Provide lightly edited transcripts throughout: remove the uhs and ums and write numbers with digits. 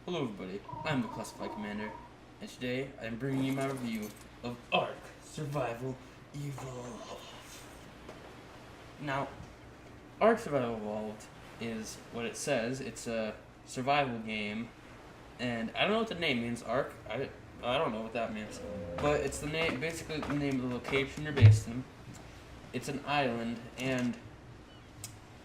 Hello everybody, I'm the Classified Commander, and today I'm bringing you my review of ARK Survival Evolved. Now, ARK Survival Evolved is what it says. It's a survival game, and I don't know what the name means, ARK. I don't know what that means, but it's the name, basically the name of the location you're based in. It's an island, and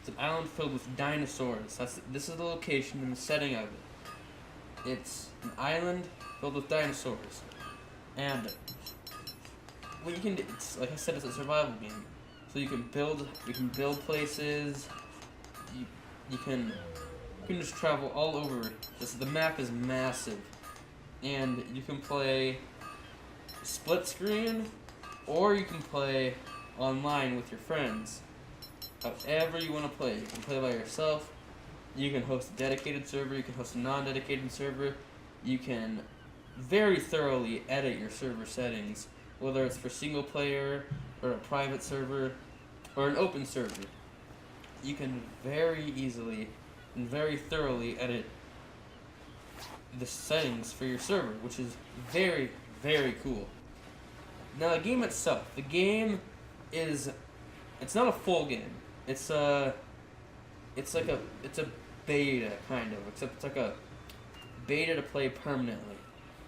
it's an island filled with dinosaurs. This is the location and the setting of it. It's an island filled with dinosaurs, and what you can do, it's like I said, it's a survival game. So you can build places. You can just travel all over. The map is massive, and you can play split screen, or you can play online with your friends. However you want to play. You can play by yourself. You can host a dedicated server, you can host a non-dedicated server, you can very thoroughly edit your server settings, whether it's for single player, or a private server, or an open server. You can very easily and very thoroughly edit the settings for your server, which is very, very cool. Now the game itself, it's not a full game. It's a beta, kind of, except it's like a beta to play permanently.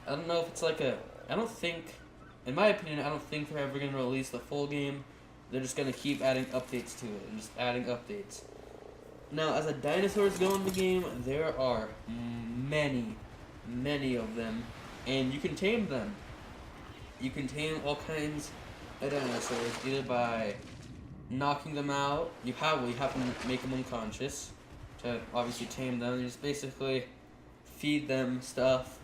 I don't know if it's like in my opinion, I don't think they're ever going to release the full game. They're just going to keep adding updates to it, and just adding updates. Now, as the dinosaurs go in the game, there are many, many of them, and you can tame them. You can tame all kinds of dinosaurs, either by knocking them out. You have to make them unconscious to obviously tame them. You just basically feed them stuff,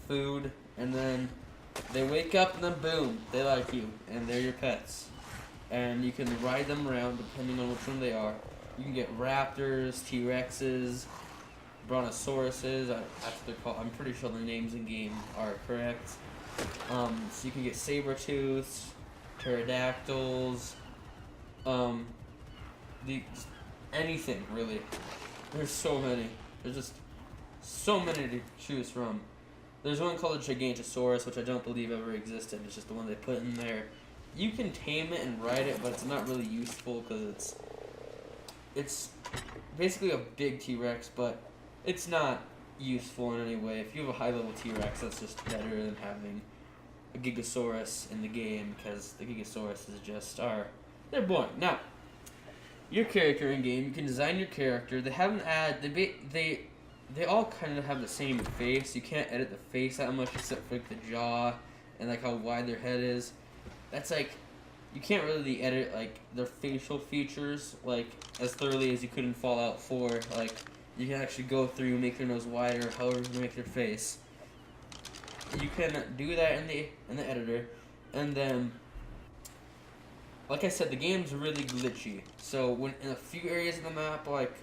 food, and then they wake up and then boom, they like you, and they're your pets. And you can ride them around depending on which one they are. You can get raptors, T-Rexes, brontosauruses, that's what they're called. I'm pretty sure the names in game are correct. So you can get saber-tooths, pterodactyls, anything, really. There's so many. There's just so many to choose from. There's one called a Gigantosaurus, which I don't believe ever existed. It's just the one they put in there. You can tame it and ride it, but it's not really useful because it's basically a big T-Rex, but it's not useful in any way. If you have a high-level T-Rex, that's just better than having a Gigasaurus in the game, because the Gigasaurus is just they're boring. Now, your character in game, you can design your character. They haven't they all kind of have the same face. You can't edit the face that much except for like the jaw and like how wide their head is. That's like, you can't really edit like their facial features like as thoroughly as you could in Fallout 4. Like, you can actually go through, make their nose wider, however you make their face. You can do that in the editor, and then, like I said, the game's really glitchy. So when in a few areas of the map, like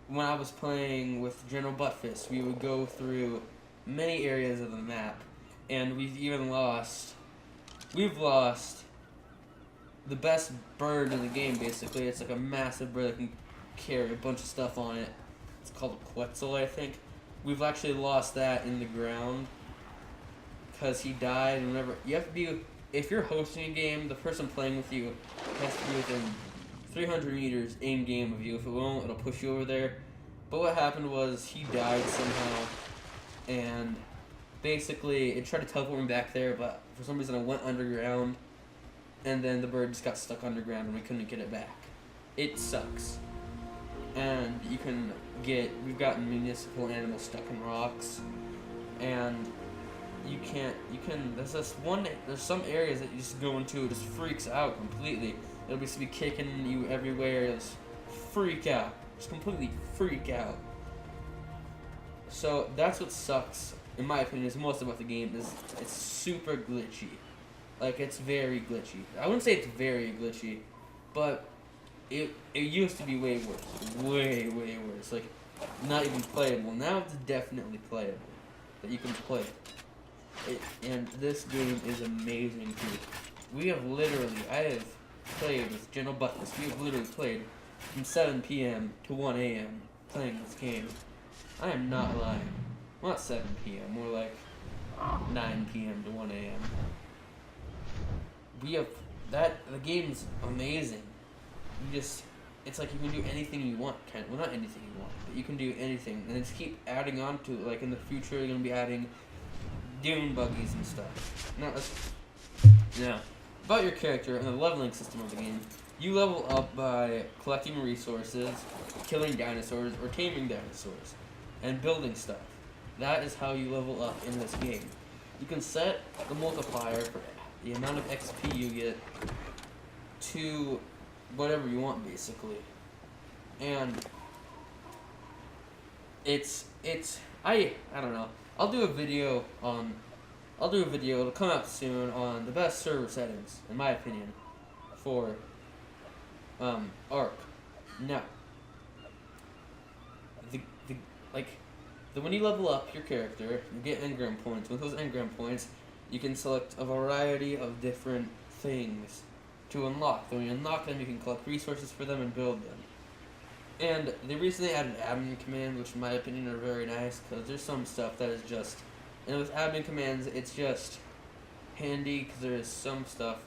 when I was playing with General Buttfist, we would go through many areas of the map, and we've lost the best bird in the game. Basically, it's like a massive bird that can carry a bunch of stuff on it. It's called a Quetzal, I think. We've actually lost that in the ground because he died. And whenever you have to be, if you're hosting a game, the person playing with you has to be within 300 meters in game of you. If it won't, it'll push you over there. But what happened was he died somehow, and basically it tried to teleport me back there, but for some reason I went underground, and then the bird just got stuck underground and we couldn't get it back. It sucks. And we've gotten municipal animals stuck in rocks, and there's some areas that you just go into, it just freaks out completely. It'll be kicking you everywhere, it'll just freak out. Just completely freak out. So that's what sucks, in my opinion, is most about the game, is it's super glitchy. Like, it's very glitchy. I wouldn't say it's very glitchy, but it used to be way worse. Way, way worse. Like, not even playable. Now it's definitely playable. That you can play it. And this game is amazing too. I have played with General Buttons. We have literally played from 7 p.m. to 1 a.m. playing this game. I am not lying. Well, not 7 p.m., more like 9 p.m. to 1 a.m. We have the game's amazing. It's like you can do anything you want, well, not anything you want, but you can do anything, and just keep adding on to it. Like in the future, you're gonna be adding dune buggies and stuff. Now, about your character and the leveling system of the game, you level up by collecting resources, killing dinosaurs, or taming dinosaurs, and building stuff. That is how you level up in this game. You can set the multiplier for the amount of XP you get to whatever you want, basically. And I don't know. I'll do a video, it'll come out soon, on the best server settings, in my opinion, for ARK. Now, when you level up your character, you get engram points. With those engram points, you can select a variety of different things to unlock. When you unlock them, you can collect resources for them and build them. And they recently added admin commands, which in my opinion are very nice, because there's some stuff that is just, and with admin commands, it's just handy, because there is some stuff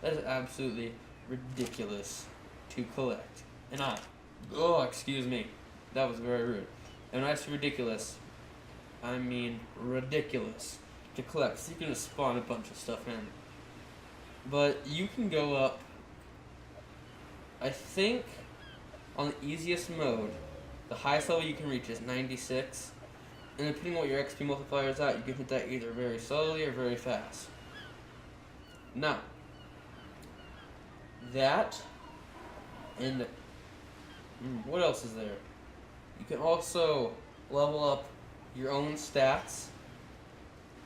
that is absolutely ridiculous to collect. And excuse me, that was very rude. And when I say ridiculous, I mean ridiculous to collect. So you can just spawn a bunch of stuff in. But you can go up, I think, on the easiest mode, the highest level you can reach is 96. And depending on what your XP multiplier is at, you can hit that either very slowly or very fast. Now, that, and what else is there? You can also level up your own stats.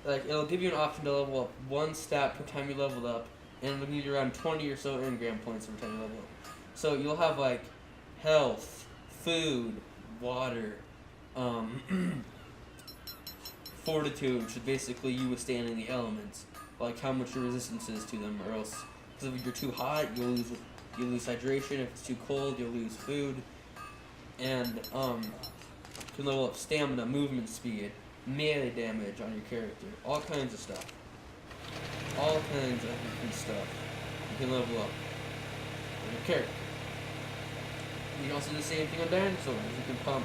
Like, it'll give you an option to level up one stat per time you leveled up, and it'll give you around 20 or so engram points every time you level up. So you'll have, like, health, food, water, fortitude, which is basically you withstanding the elements, like how much your resistance is to them, or else, because if you're too hot, you'll lose hydration. If it's too cold, you'll lose food. And you can level up stamina, movement speed, melee damage on your character, all kinds of stuff. All kinds of different stuff you can level up on your character. You can also do the same thing on dinosaurs. You can pump.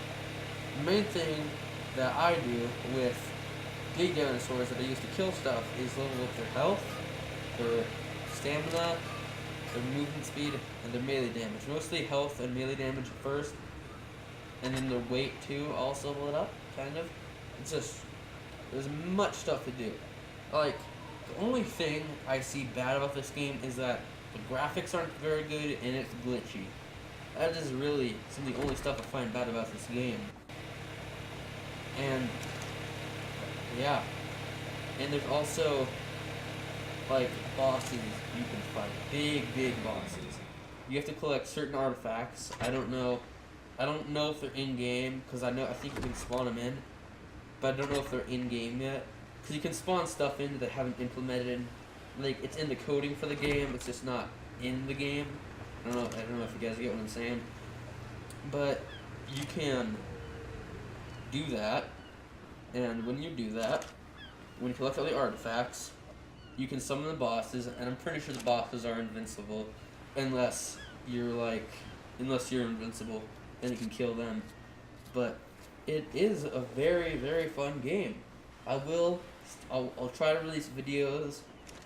The main thing that I do with big dinosaurs that I use to kill stuff is level up their health, their stamina, their movement speed, and their melee damage. Mostly health and melee damage first, and then their weight too, also level it up, kind of. It's just, there's much stuff to do. Like, the only thing I see bad about this game is that the graphics aren't very good and it's glitchy. That is really some of the only stuff I find bad about this game. And, yeah. And there's also, like, bosses you can fight. Big bosses. You have to collect certain artifacts. I don't know if they're in-game, because I think you can spawn them in, but I don't know if they're in-game yet. Because you can spawn stuff in that they haven't implemented. Like, it's in the coding for the game, it's just not in the game. I don't know if you guys get what I'm saying. But you can do that, and when you do that, when you collect all the artifacts, you can summon the bosses, and I'm pretty sure the bosses are invincible, unless you're invincible, then you can kill them. But it is a very, very fun game. I'll try to release videos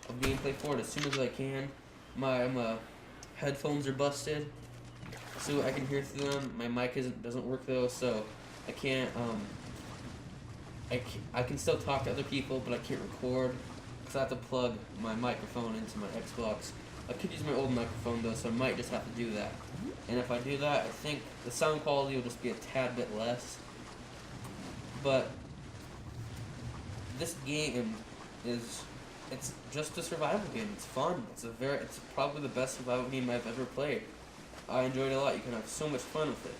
of gameplay for it as soon as I can. My headphones are busted, so I can hear through them. My mic doesn't work though, so I can't. I can still talk to other people, but I can't record because I have to plug my microphone into my Xbox. I could use my old microphone though, so I might just have to do that. And if I do that, I think the sound quality will just be a tad bit less. But this game it's just a survival game. It's fun. It's probably the best survival game I've ever played. I enjoyed it a lot. You can have so much fun with it.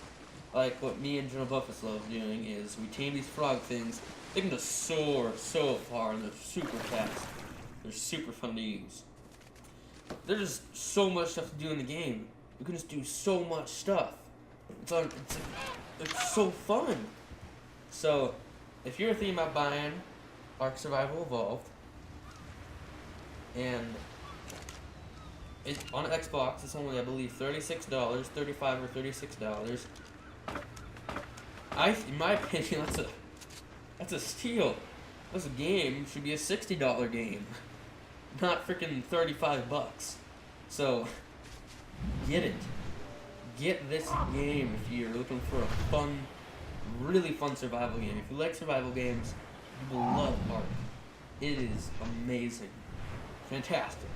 Like what me and General Buffett love doing is we tame these frog things. They can just soar so far and they're super fast. They're super fun to use. There's just so much stuff to do in the game. You can just do so much stuff. It's so fun. So, if you're thinking about buying ARK Survival Evolved, and on Xbox, it's only, I believe, $36, $35 or $36. In my opinion, that's a steal. This game should be a $60 game, not freaking $35. So, get it. Get this game if you're looking for a fun, really fun survival game. If you like survival games, you will love ARK. It is amazing. Fantastic.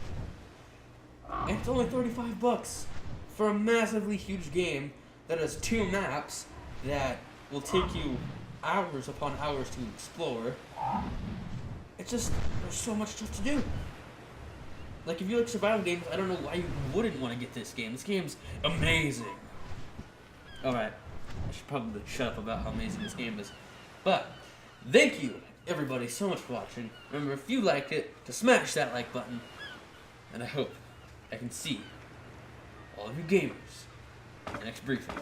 And it's only $35 for a massively huge game that has 2 maps that will take you hours upon hours to explore. It's just, there's so much stuff to do. Like, if you like survival games, I don't know why you wouldn't want to get this game. This game's amazing. Alright, I should probably shut up about how amazing this game is. But, thank you, everybody, so much for watching. Remember, if you liked it, to smash that like button. And I hope I can see all of you gamers in the next briefing.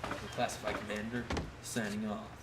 The Classified Commander, signing off.